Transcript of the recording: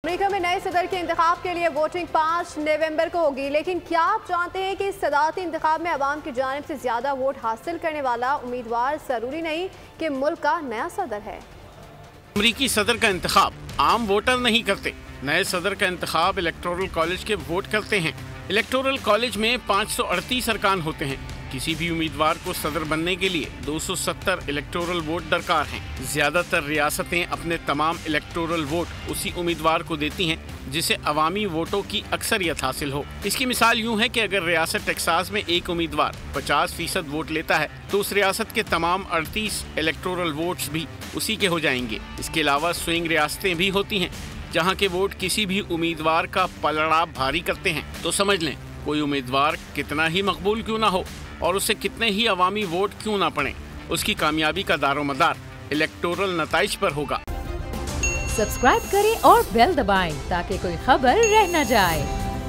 America में नए सदर के इंतखाब के लिए वोटिंग 5 नवंबर को होगी, लेकिन क्या आप जानते हैं कि सदारती इंतखाब में अवाम की जानिब से ज्यादा वोट हासिल करने वाला उम्मीदवार जरूरी नहीं कि मुल्क का नया सदर है। अमरीकी सदर का इंतखाब आम वोटर नहीं करते। नए सदर का इंतखाब इलेक्टोरल कॉलेज के वोट करते हैं। इलेक्टोरल कॉलेज में 538 अरकान होते हैं। किसी भी उम्मीदवार को सदर बनने के लिए 270 इलेक्टोरल वोट दरकार हैं। ज्यादातर रियासतें अपने तमाम इलेक्टोरल वोट उसी उम्मीदवार को देती हैं जिसे अवामी वोटों की अक्सरियत हासिल हो। इसकी मिसाल यूं है कि अगर रियासत टेक्सास में एक उम्मीदवार 50% वोट लेता है तो उस रियासत के तमाम 38 इलेक्टोरल वोट्स भी उसी के हो जाएंगे। इसके अलावा स्विंग रियासतें भी होती हैं जहाँ के वोट किसी भी उम्मीदवार का पलड़ा भारी करते हैं। तो समझ लें, कोई उम्मीदवार कितना ही मकबूल क्यों ना हो और उसे कितने ही अवामी वोट क्यों ना पड़े, उसकी कामयाबी का दारोमदार इलेक्टोरल नताइज पर होगा। सब्सक्राइब करें और बेल दबाएं ताकि कोई खबर रह न जाए।